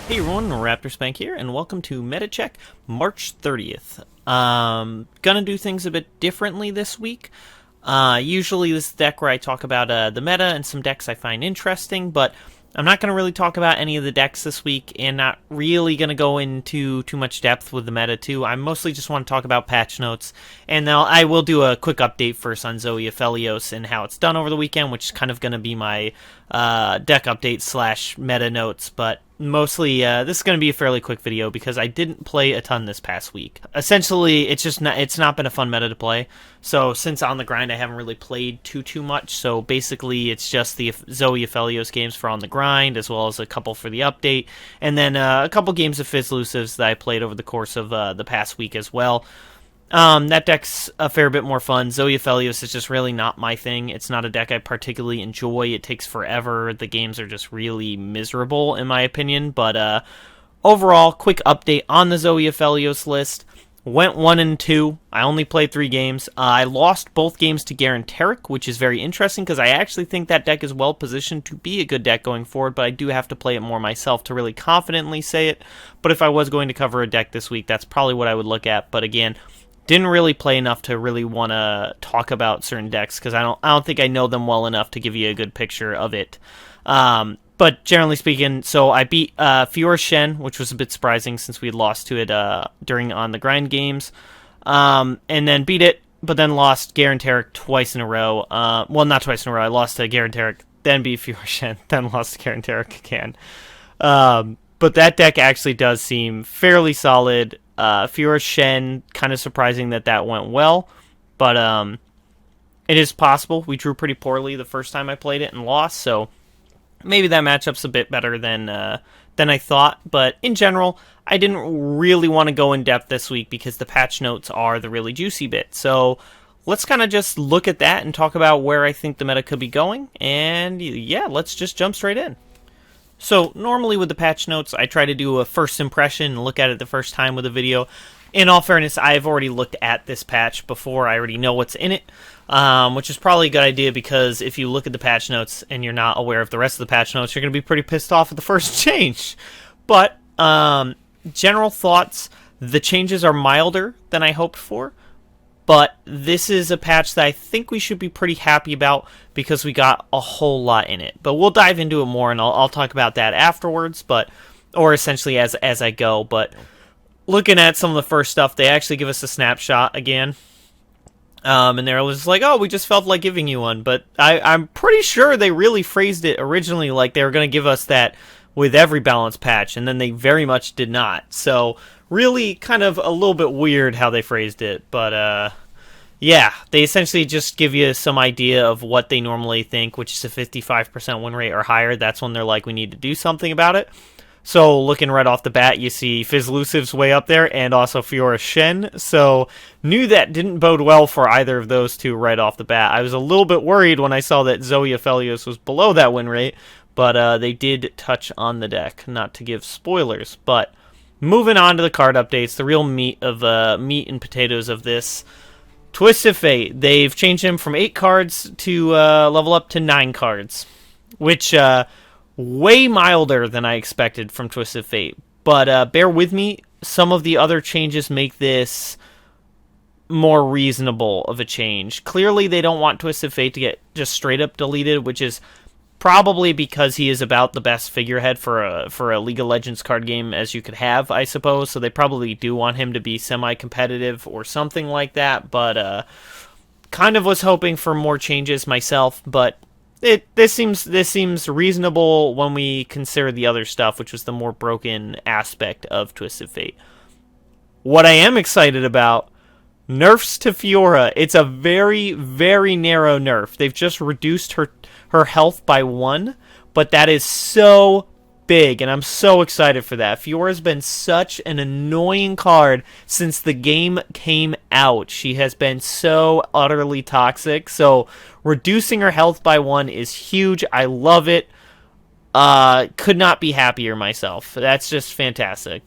Hey everyone, Raptor Spank here, and welcome to Metacheck March 30th. Gonna do things a bit differently this week. Usually this is the deck where I talk about the meta and some decks I find interesting, but I'm not going to really talk about any of the decks this week, and not really going to go into too much depth with the meta too. I mostly just want to talk about patch notes, and now I will do a quick update first on Zoe Aphelios and how it's done over the weekend, which is kind of going to be my deck update slash meta notes, but mostly this is going to be a fairly quick video because I didn't play a ton this past week. Essentially, it's not been a fun meta to play. So since On the Grind, I haven't really played too much. So basically, it's just the Zoe Aphelios games for On the Grind, as well as a couple for the update, and then a couple games of Fizzlusives that I played over the course of the past week as well. That deck's a fair bit more fun. Zoe Aphelios is just really not my thing. It's not a deck I particularly enjoy. It takes forever. The games are just really miserable, in my opinion. But overall, quick update on the Zoe Aphelios list. Went 1-2. I only played 3 games. I lost both games to Runeterra, which is very interesting because I actually think that deck is well positioned to be a good deck going forward, but I do have to play it more myself to really confidently say it. But if I was going to cover a deck this week, that's probably what I would look at. But again, didn't really play enough to really want to talk about certain decks because I don't think I know them well enough to give you a good picture of it. But generally speaking, so I beat Fiora Shen, which was a bit surprising since we had lost to it during On the Grind games, and then beat it, but then lost Runeterra twice in a row. Well, not twice in a row. I lost to Runeterra, then beat Fiora Shen, then lost to Runeterra again. But that deck actually does seem fairly solid. Fiora Shen, kind of surprising that went well, but it is possible. We drew pretty poorly the first time I played it and lost, so maybe that matchup's a bit better than I thought. But in general, I didn't really want to go in depth this week because the patch notes are the really juicy bit. So let's kind of just look at that and talk about where I think the meta could be going. And yeah, let's just jump straight in. So normally with the patch notes, I try to do a first impression and look at it the first time with a video. In all fairness, I've already looked at this patch before. I already know what's in it, which is probably a good idea because if you look at the patch notes and you're not aware of the rest of the patch notes, you're going to be pretty pissed off at the first change. But general thoughts, the changes are milder than I hoped for. But this is a patch that I think we should be pretty happy about because we got a whole lot in it. But we'll dive into it more, and I'll talk about that afterwards, or essentially as I go. But looking at some of the first stuff, they actually give us a snapshot again. And they're just like, oh, we just felt like giving you one. But I'm pretty sure they really phrased it originally like they were going to give us that with every balance patch, and then they very much did not. So really kind of a little bit weird how they phrased it, but yeah, they essentially just give you some idea of what they normally think, which is a 55% win rate or higher. That's when they're like, we need to do something about it. So looking right off the bat, you see Fizzlusives way up there and also Fiora Shen. So knew that didn't bode well for either of those two right off the bat. I was a little bit worried when I saw that Zoe Aphelios was below that win rate, but they did touch on the deck, not to give spoilers, but moving on to the card updates, the real meat and potatoes of this. Twisted Fate, they've changed him from 8 cards to level up to 9 cards, which way milder than I expected from Twisted Fate. But bear with me, some of the other changes make this more reasonable of a change. Clearly, they don't want Twisted Fate to get just straight up deleted, which is probably because he is about the best figurehead for a League of Legends card game as you could have, I suppose. So they probably do want him to be semi-competitive or something like that. But kind of was hoping for more changes myself. But this seems reasonable when we consider the other stuff, which was the more broken aspect of Twisted Fate. What I am excited about, nerfs to Fiora. It's a very, very narrow nerf. They've just reduced her health by 1, but that is so big, and I'm so excited for that. Fiora's been such an annoying card since the game came out. She has been so utterly toxic, so reducing her health by 1 is huge. I love it. Could not be happier myself. That's just fantastic.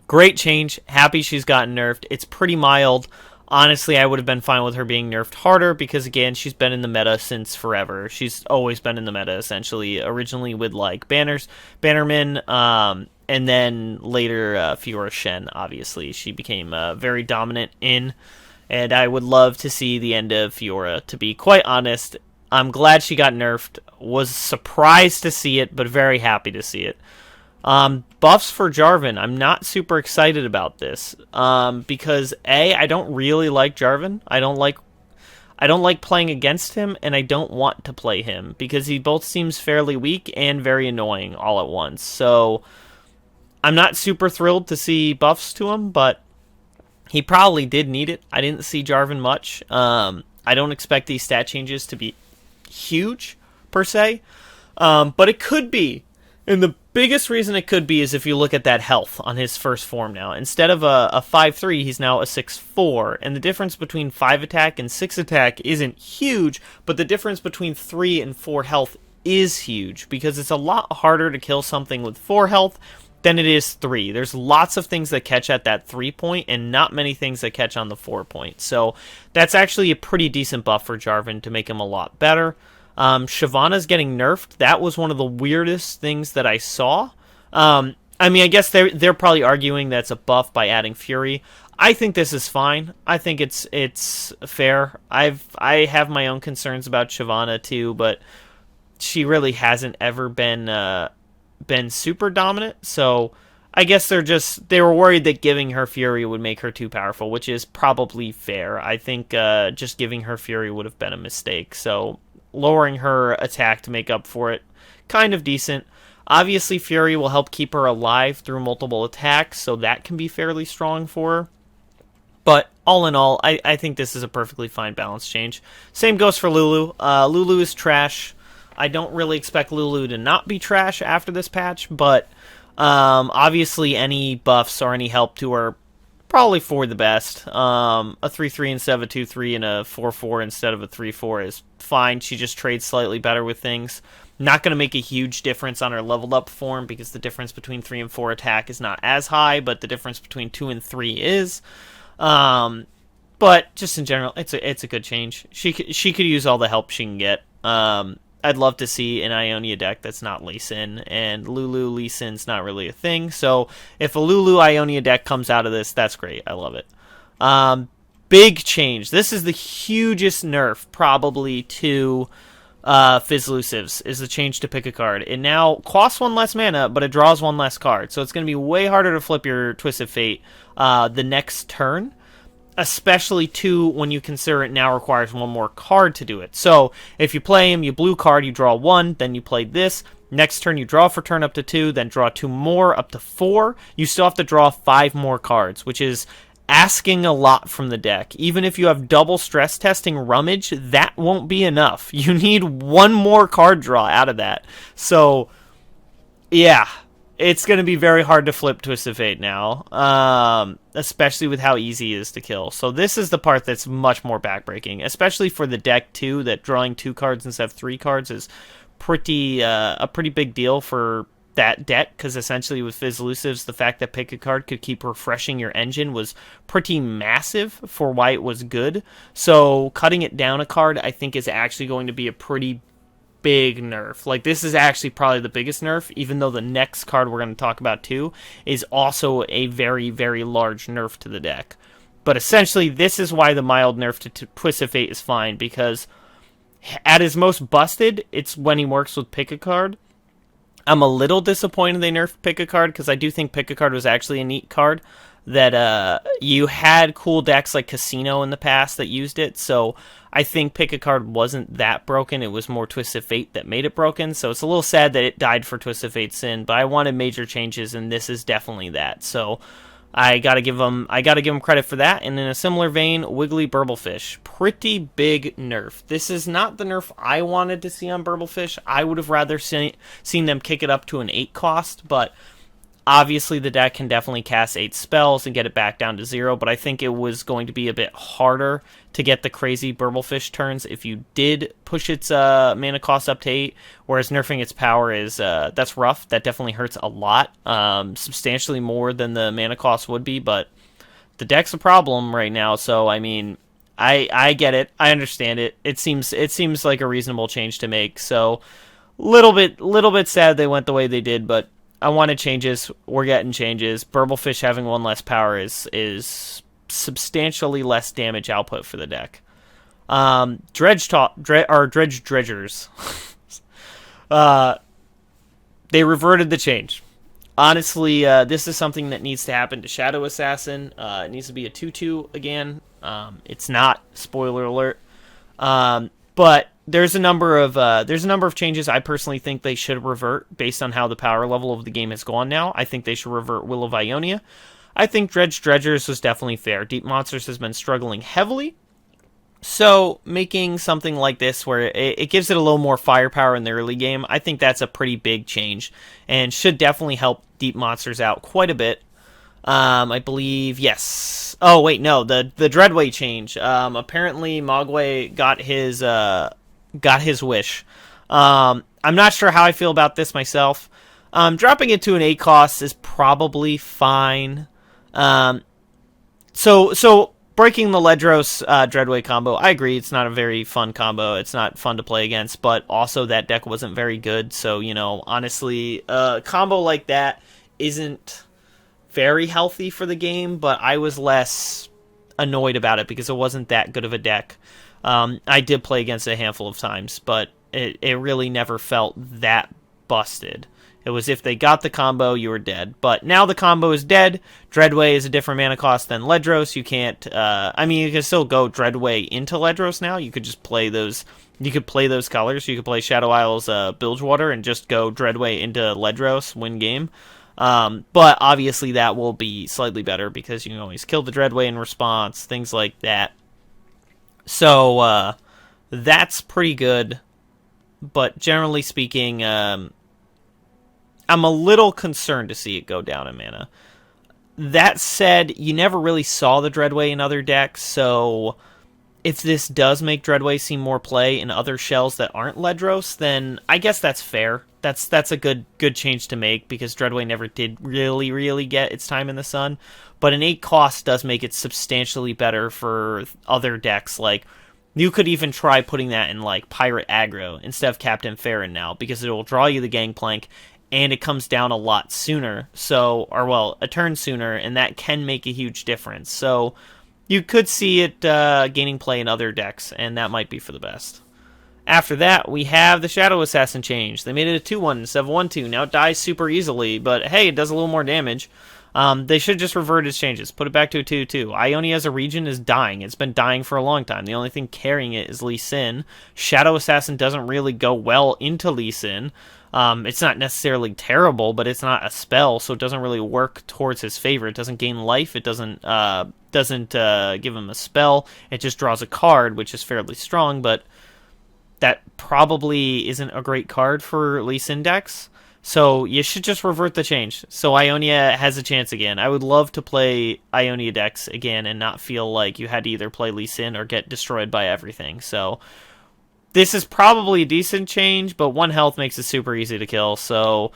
Great change. Happy she's gotten nerfed. It's pretty mild. Honestly, I would have been fine with her being nerfed harder because, again, she's been in the meta since forever. She's always been in the meta, essentially. Originally with, like, Bannerman, and then later Fiora Shen, obviously. She became very dominant in, and I would love to see the end of Fiora, to be quite honest. I'm glad she got nerfed, was surprised to see it, but very happy to see it. Buffs for Jarvan. I'm not super excited about this because I don't really like Jarvan. I don't like playing against him, and I don't want to play him because he both seems fairly weak and very annoying all at once. So I'm not super thrilled to see buffs to him, but he probably did need it. I didn't see Jarvan much. I don't expect these stat changes to be huge per se, but it could be. And the biggest reason it could be is if you look at that health on his first form now. Instead of a 5-3, he's now a 6-4. And the difference between 5 attack and 6 attack isn't huge, but the difference between 3 and 4 health is huge, because it's a lot harder to kill something with 4 health than it is 3. There's lots of things that catch at that 3 point, and not many things that catch on the 4 point. So that's actually a pretty decent buff for Jarvan to make him a lot better. Shyvana's getting nerfed. That was one of the weirdest things that I saw. I mean, I guess they're probably arguing that's a buff by adding Fury. I think this is fine. I think it's fair. I have my own concerns about Shyvana too, but she really hasn't ever been super dominant. So I guess they were worried that giving her Fury would make her too powerful, which is probably fair. I think just giving her Fury would have been a mistake. So lowering her attack to make up for it, kind of decent. Obviously, Fury will help keep her alive through multiple attacks, so that can be fairly strong for her. But all in all, I think this is a perfectly fine balance change. Same goes for Lulu. Lulu is trash. I don't really expect Lulu to not be trash after this patch, but obviously any buffs or any help to her, probably for the best. A 3-3 instead of a 2-3 and a 4-4 instead of a 3-4 is fine. She just trades slightly better with things. Not going to make a huge difference on her leveled up form because the difference between 3 and 4 attack is not as high, but the difference between 2 and 3 is. But just in general, it's a good change. She could use all the help she can get. I'd love to see an Ionia deck that's not Lee Sin, and Lulu Lee Sin's not really a thing. So if a Lulu Ionia deck comes out of this, that's great. I love it. Big change. This is the hugest nerf probably to Fizzlusives, is the change to pick a card. It now costs 1 less mana, but it draws 1 less card. So it's going to be way harder to flip your Twisted Fate the next turn. Especially, too, when you consider it now requires 1 more card to do it. So, if you play him, you blue card, you draw 1, then you play this. Next turn, you draw for turn up to 2, then draw 2 more up to 4. You still have to draw 5 more cards, which is asking a lot from the deck. Even if you have double stress testing Rummage, that won't be enough. You need 1 more card draw out of that. So, yeah. It's going to be very hard to flip Twisted Fate now, especially with how easy it is to kill. So this is the part that's much more backbreaking, especially for the deck, too, that drawing 2 cards instead of 3 cards is a pretty big deal for that deck, because essentially with Fizzlusives, the fact that pick a card could keep refreshing your engine was pretty massive for why it was good. So cutting it down a card, I think, is actually going to be a pretty big nerf. Like, this is actually probably the biggest nerf, even though the next card we're going to talk about too is also a very, very large nerf to the deck. But essentially, this is why the mild nerf to Twisted Fate is fine, because at his most busted, it's when he works with pick a card. I'm a little disappointed they nerfed pick a card, because I do think pick a card was actually a neat card. That you had cool decks like Casino in the past that used it, so I think pick a card wasn't that broken. It was more Twisted Fate that made it broken, so it's a little sad that it died for Twisted Fate Sin, but I wanted major changes, and this is definitely that. So I gotta give them credit for that. And in a similar vein, Wiggly Burblefish, pretty big nerf. This is not the nerf I wanted to see on Burblefish. I would have rather seen them kick it up to an 8 cost, but obviously, the deck can definitely cast 8 spells and get it back down to 0, but I think it was going to be a bit harder to get the crazy Burblefish turns if you did push its mana cost up to 8, whereas nerfing its power is, that's rough. That definitely hurts a lot, substantially more than the mana cost would be, but the deck's a problem right now, so, I mean, I get it. I understand it. It seems like a reasonable change to make, so little bit sad they went the way they did, but I wanted changes. We're getting changes. Burblefish having one less power is substantially less damage output for the deck. Dredge Dredgers. They reverted the change. Honestly, this is something that needs to happen to Shadow Assassin. It needs to be a 2/2 again. It's not. Spoiler alert. But there's a number of changes I personally think they should revert based on how the power level of the game has gone now. I think they should revert Will of Ionia. I think Dredgers was definitely fair. Deep Monsters has been struggling heavily. So making something like this where it gives it a little more firepower in the early game, I think that's a pretty big change and should definitely help Deep Monsters out quite a bit. I believe, yes. Oh, wait, no, the Dreadway change. Apparently Mogwai got his wish. I'm not sure how I feel about this myself. Dropping it to an 8 cost is probably fine. So breaking the Ledros Dreadway combo, I agree, it's not a very fun combo. It's not fun to play against, but also that deck wasn't very good. So, honestly, a combo like that isn't very healthy for the game, but I was less annoyed about it because it wasn't that good of a deck. I did play against it a handful of times, but it really never felt that busted. It was if they got the combo, you were dead. But now the combo is dead. Dreadway is a different mana cost than Ledros. You can't... you can still go Dreadway into Ledros now. You could just play those... You could play those colors. You could play Shadow Isle's Bilgewater and just go Dreadway into Ledros, win game. But obviously that will be slightly better because you can always kill the Dreadway in response, things like that. So, that's pretty good. But generally speaking... I'm a little concerned to see it go down in mana. That said, you never really saw the Dreadway in other decks, so if this does make Dreadway see more play in other shells that aren't Ledros, then I guess that's fair. That's a good change to make, because Dreadway never did really get its time in the sun. But an 8 cost does make it substantially better for other decks. Like, you could even try putting that in, like, Pirate Aggro instead of Captain Farron now, because it will draw you the Gangplank, and it comes down a lot sooner, a turn sooner, and that can make a huge difference. So you could see it gaining play in other decks, and that might be for the best. After that, we have the Shadow Assassin change. They made it a 2/1 instead of 1/2. Now it dies super easily, but hey, it does a little more damage. They should just revert its changes. Put it back to a 2/2. Ionia as a region is dying. It's been dying for a long time. The only thing carrying it is Lee Sin. Shadow Assassin doesn't really go well into Lee Sin. It's not necessarily terrible, but it's not a spell, so it doesn't really work towards his favor. It doesn't gain life. It doesn't give him a spell. It just draws a card, which is fairly strong, but that probably isn't a great card for Lee Sin decks. So you should just revert the change. So Ionia has a chance again. I would love to play Ionia decks again and not feel like you had to either play Lee Sin or get destroyed by everything. So this is probably a decent change, but 1 health makes it super easy to kill, so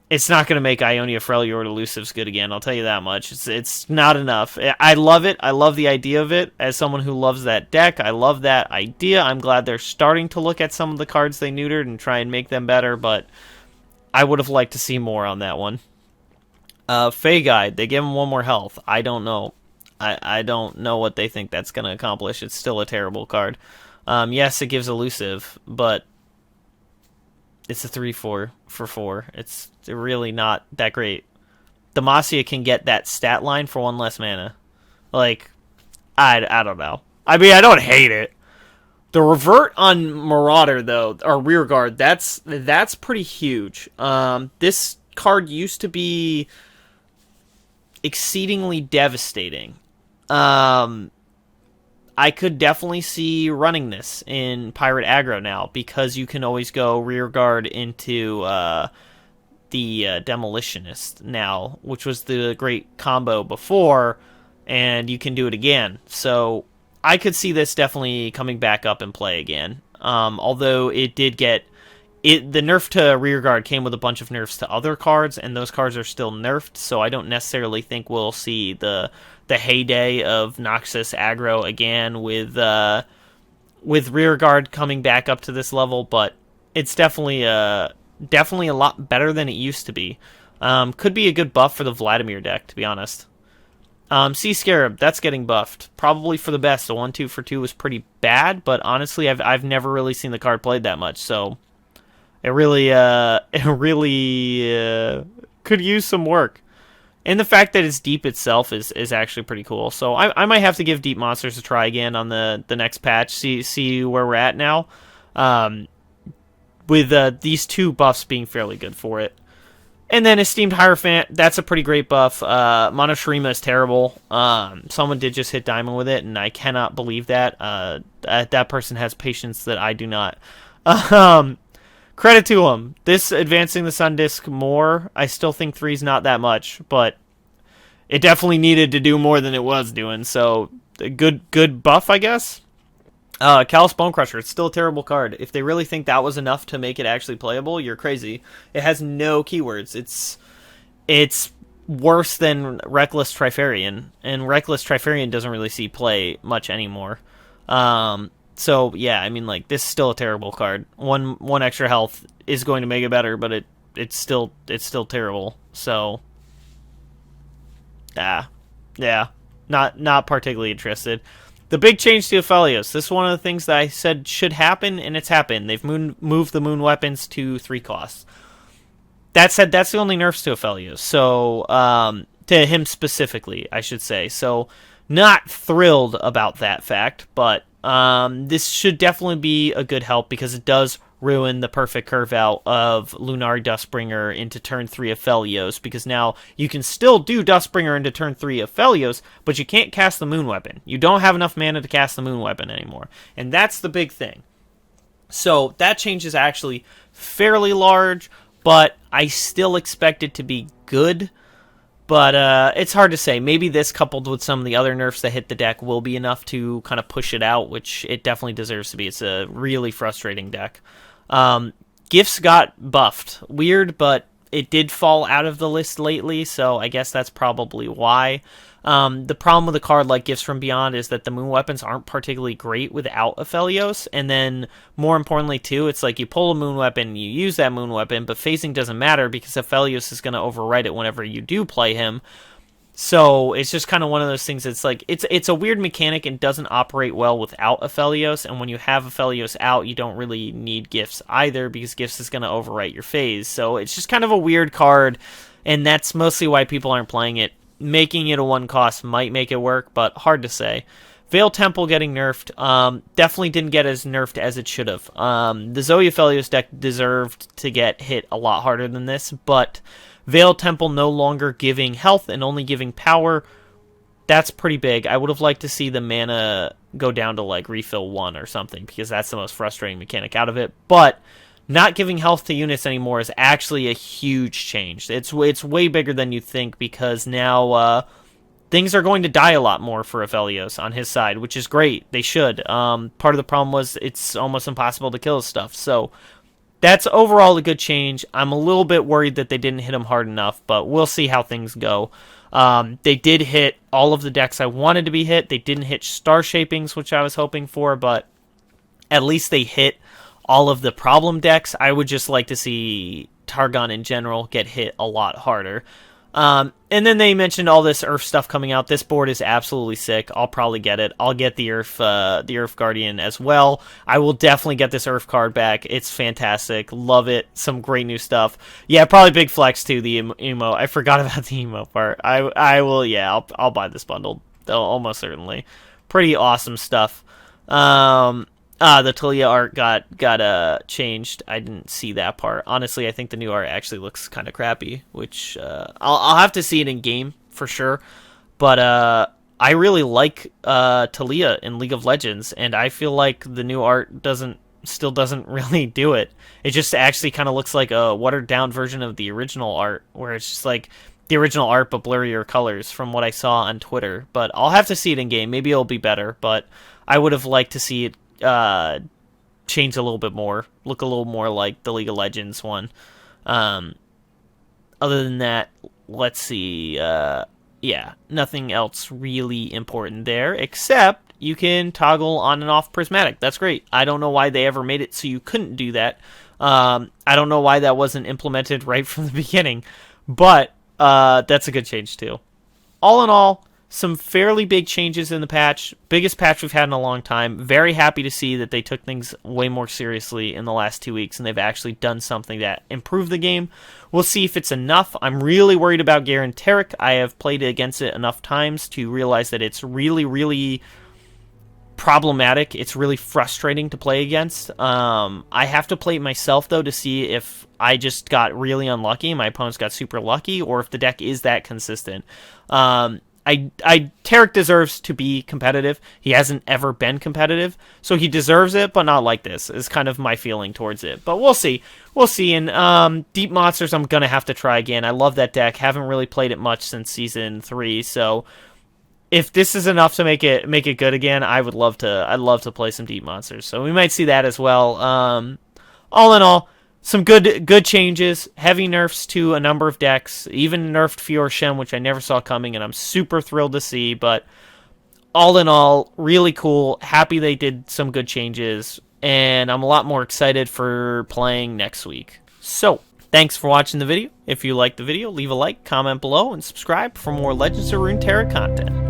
it's not going to make Ionia Freljord Elusives good again, I'll tell you that much. It's not enough. I love it. I love the idea of it. As someone who loves that deck, I love that idea. I'm glad they're starting to look at some of the cards they neutered and try and make them better, but I would have liked to see more on that one. Fey Guide, they give him 1 more health. I don't know. I don't know what they think that's going to accomplish. It's still a terrible card. Yes, it gives elusive, but it's a 3/4 for 4. It's really not that great. Demacia can get that stat line for 1 less mana. Like, I don't know. I mean, I don't hate it. The revert on Marauder, though, or Rearguard, that's pretty huge. This card used to be exceedingly devastating. I could definitely see running this in Pirate Aggro now, because you can always go Rearguard into the Demolitionist now, which was the great combo before, and you can do it again. So I could see this definitely coming back up and play again. Although it did get... the nerf to Rearguard came with a bunch of nerfs to other cards, and those cards are still nerfed, so I don't necessarily think we'll see the heyday of Noxus aggro again with Rearguard coming back up to this level, but it's definitely a definitely a lot better than it used to be. Could be a good buff for the Vladimir deck, to be honest. Sea Scarab, that's getting buffed. Probably for the best. The 1-2 for 2 was pretty bad, but honestly, I've never really seen the card played that much, so it really could use some work. And the fact that it's deep itself is actually pretty cool. So I might have to give Deep Monsters a try again on the next patch. See where we're at now. With these two buffs being fairly good for it. And then Esteemed Hierophant, that's a pretty great buff. Monoshirima is terrible. Someone did just hit Diamond with it, and I cannot believe that. That person has patience that I do not. Credit to him. This advancing the Sun Disk more, I still think 3's not that much, but it definitely needed to do more than it was doing, so a good buff, I guess. Callous Bonecrusher, it's still a terrible card. If they really think that was enough to make it actually playable, you're crazy. It has no keywords. It's worse than Reckless Trifarian, and Reckless Trifarian doesn't really see play much anymore. So yeah, I mean, like, this is still a terrible card. One extra health is going to make it better, but it's still terrible. So yeah, not particularly interested. The big change to Aphelios. This is one of the things that I said should happen, and it's happened. They've moved the moon weapons to 3 costs. That said, that's the only nerfs to Aphelios. So, to him specifically, I should say. So, not thrilled about that fact, but this should definitely be a good help because it does ruin the perfect curve out of Lunari Dustbringer into turn 3 Aphelios, because now you can still do Dustbringer into turn 3 Aphelios, but you can't cast the moon weapon. You don't have enough mana to cast the moon weapon anymore, and that's the big thing. So that change is actually fairly large, but I still expect it to be good. But it's hard to say. Maybe this, coupled with some of the other nerfs that hit the deck, will be enough to kind of push it out, which it definitely deserves to be. It's a really frustrating deck. Gifts got buffed. Weird, but it did fall out of the list lately, so I guess that's probably why. The problem with a card like Gifts from Beyond is that the moon weapons aren't particularly great without Aphelios, and then, more importantly too, it's like you pull a moon weapon, you use that moon weapon, but phasing doesn't matter because Aphelios is going to overwrite it whenever you do play him. So it's just kind of one of those things. It's like it's a weird mechanic and doesn't operate well without Aphelios, and when you have Aphelios out, you don't really need Gifts either because Gifts is going to overwrite your phase. So it's just kind of a weird card, and that's mostly why people aren't playing it. Making it a 1 cost might make it work, but hard to say. Veil Temple getting nerfed. Definitely didn't get as nerfed as it should have. The Zoe Aphelios deck deserved to get hit a lot harder than this, but Veil Temple no longer giving health and only giving power, that's pretty big. I would have liked to see the mana go down to like refill 1 or something, because that's the most frustrating mechanic out of it. But not giving health to units anymore is actually a huge change. It's way bigger than you think, because now things are going to die a lot more for Aphelios on his side, which is great. They should. Part of the problem was it's almost impossible to kill his stuff. So that's overall a good change. I'm a little bit worried that they didn't hit him hard enough, but we'll see how things go. They did hit all of the decks I wanted to be hit. They didn't hit Star Shapings, which I was hoping for, but at least they hit all of the problem decks. I would just like to see Targon in general get hit a lot harder. And then they mentioned all this Earth stuff coming out. This board is absolutely sick. I'll probably get it. I'll get the Earth Guardian as well. I will definitely get this Earth card back. It's fantastic. Love it. Some great new stuff. Yeah, probably big flex too, the emo. I forgot about the emo part. I will, yeah, I'll buy this bundle. Almost certainly. Pretty awesome stuff. The Talia art got changed. I didn't see that part. Honestly, I think the new art actually looks kind of crappy, which I'll have to see it in game for sure. But I really like Talia in League of Legends, and I feel like the new art still doesn't really do it. It just actually kind of looks like a watered down version of the original art, where it's just like the original art but blurrier colors from what I saw on Twitter. But I'll have to see it in game. Maybe it'll be better, but I would have liked to see it change a little bit more, look a little more like the League of Legends one. Other than that, let's see. Yeah, nothing else really important there, except you can toggle on and off Prismatic. That's great. I don't know why they ever made it so you couldn't do that. I don't know why that wasn't implemented right from the beginning, but that's a good change too. All in all, some fairly big changes in the patch. Biggest patch we've had in a long time. Very happy to see that they took things way more seriously in the last 2 weeks and they've actually done something that improved the game. We'll see if it's enough. I'm really worried about Garen Taric. I have played against it enough times to realize that it's really, really problematic. It's really frustrating to play against. I have to play it myself, though, to see if I just got really unlucky and my opponents got super lucky, or if the deck is that consistent. Taric deserves to be competitive. He hasn't ever been competitive, so he deserves it, but not like this, is kind of my feeling towards it. But we'll see. We'll see. And Deep Monsters, I'm going to have to try again. I love that deck. Haven't really played it much since Season 3, so if this is enough to make it good again, I'd love to play some Deep Monsters. So we might see that as well. All in all, some good changes, heavy nerfs to a number of decks, even nerfed Fior Shem, which I never saw coming, and I'm super thrilled to see. But all in all, really cool. Happy they did some good changes, and I'm a lot more excited for playing next week. So, thanks for watching the video. If you liked the video, leave a like, comment below, and subscribe for more Legends of Runeterra content.